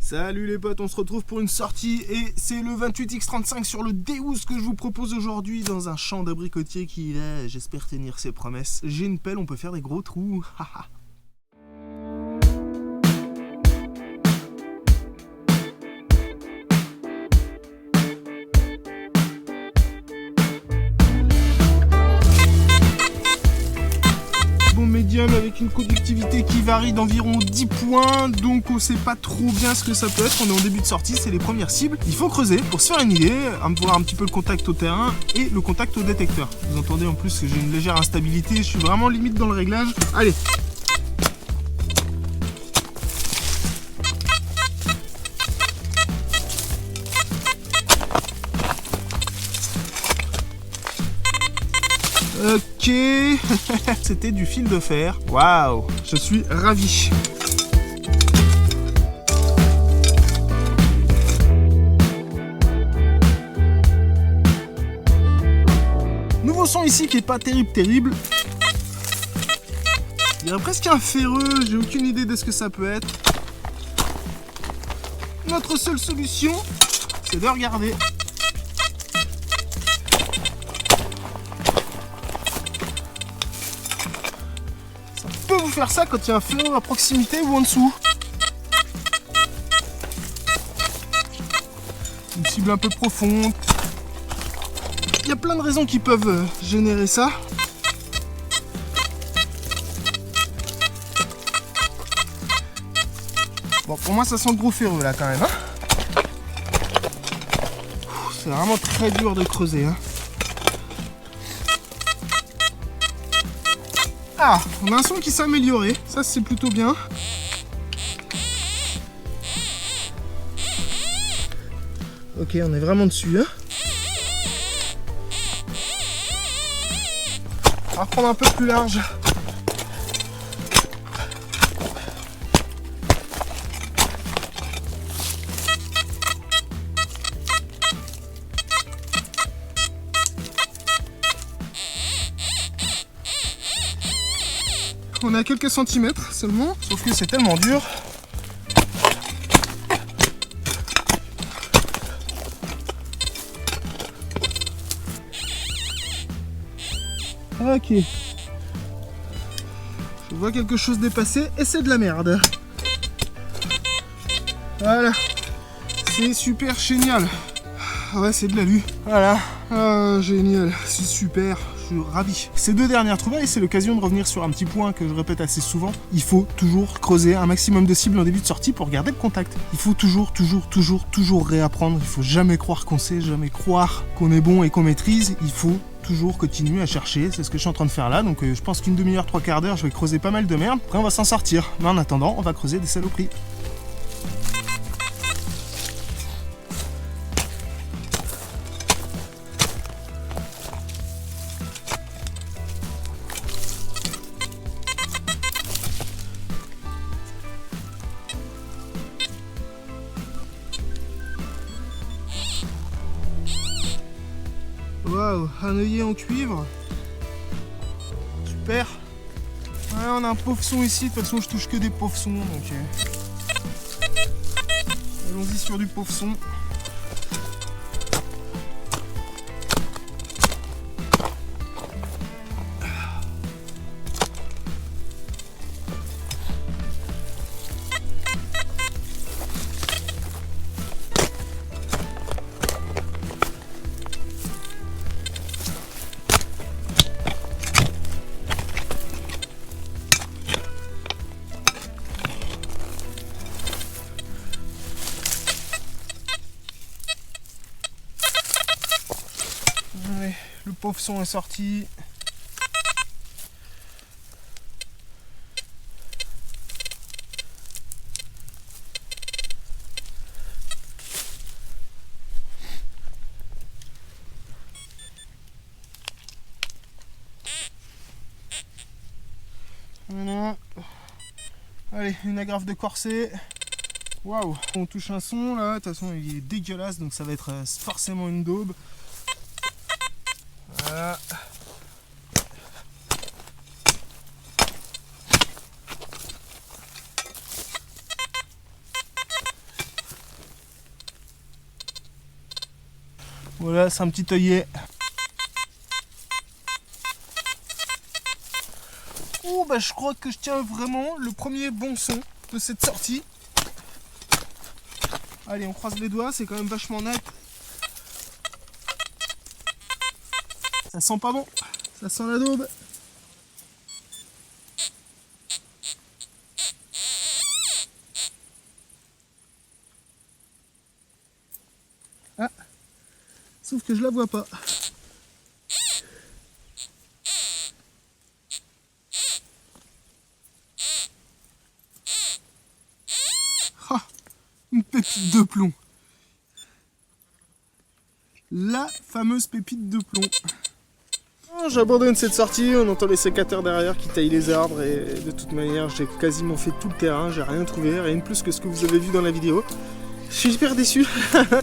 Salut les potes, on se retrouve pour une sortie et c'est le 28X35 sur le Deus que je vous propose aujourd'hui dans un champ d'abricotier qui va, j'espère, tenir ses promesses. J'ai une pelle, on peut faire des gros trous. Médium avec une conductivité qui varie d'environ 10 points, donc on sait pas trop bien ce que ça peut être. On est en début de sortie, c'est les premières cibles. Il faut creuser pour se faire une idée, voir un petit peu le contact au terrain et le contact au détecteur. Vous entendez en plus que j'ai une légère instabilité, je suis vraiment limite dans le réglage. Allez. Ok, c'était du fil de fer. Waouh, je suis ravi. Nouveau son ici qui est pas terrible. Il y a presque un ferreux, j'ai aucune idée de ce que ça peut être. Notre seule solution, c'est de regarder. Peut vous faire ça quand il y a un ferreux à proximité ou en dessous. Une cible un peu profonde. Il y a plein de raisons qui peuvent générer ça. Bon, pour moi ça sent le gros ferreux là quand même. Hein. C'est vraiment très dur de creuser. Hein. Ah, on a un son qui s'est amélioré, ça c'est plutôt bien. Ok, on est vraiment dessus. Hein. On va reprendre un peu plus large. On est à quelques centimètres seulement, sauf que c'est tellement dur. Ok. Je vois quelque chose dépasser et c'est de la merde. Voilà. C'est super génial. Ouais, c'est de l'alu. Voilà. Ah, génial. C'est super. Je suis ravi. Ces deux dernières trouvailles, c'est l'occasion de revenir sur un petit point que je répète assez souvent. Il faut toujours creuser un maximum de cibles en début de sortie pour garder le contact. Il faut toujours réapprendre. Il faut jamais croire qu'on sait, jamais croire qu'on est bon et qu'on maîtrise. Il faut toujours continuer à chercher. C'est ce que je suis en train de faire là. Donc je pense qu'une demi-heure, trois quarts d'heure, je vais creuser pas mal de merde. Après, on va s'en sortir. Mais en attendant, on va creuser des saloperies. Waouh, un œillet en cuivre. Super. Ouais, on a un pauvre son ici. De toute façon, je touche que des pauvres sons. Donc, allons-y sur du pauvre son. Allez, le pauvre son est sorti. Voilà. Allez, une agrafe de corset. Waouh, on touche un son là, de toute façon il est dégueulasse donc ça va être forcément une daube. Voilà. Voilà, c'est un petit œillet. Oh bah je crois que je tiens vraiment le premier bon son de cette sortie. Allez, on croise les doigts, c'est quand même vachement net. Ça sent pas bon, ça sent la daube. Ah, sauf que je la vois pas. Ah, une pépite de plomb. La fameuse pépite de plomb. J'abandonne cette sortie, on entend les sécateurs derrière qui taillent les arbres et de toute manière j'ai quasiment fait tout le terrain, j'ai rien trouvé, rien de plus que ce que vous avez vu dans la vidéo. Je suis hyper déçu.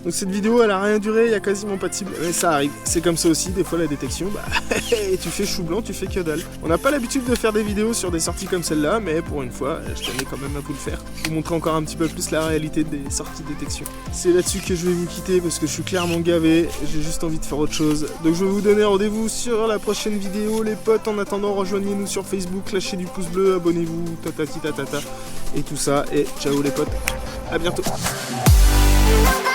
Donc cette vidéo elle a rien duré, il y a quasiment pas de cible, mais ça arrive, c'est comme ça aussi, des fois la détection, bah tu fais chou blanc, tu fais que dalle. On n'a pas l'habitude de faire des vidéos sur des sorties comme celle-là, mais pour une fois, je tenais quand même à vous le faire. Vous montrer encore un petit peu plus la réalité des sorties de détection. C'est là-dessus que je vais vous quitter parce que je suis clairement gavé, j'ai juste envie de faire autre chose. Donc je vais vous donner rendez-vous sur la prochaine vidéo, les potes. En attendant, rejoignez-nous sur Facebook, lâchez du pouce bleu, abonnez-vous, tatati tatata et tout ça. Et ciao les potes, à bientôt. You know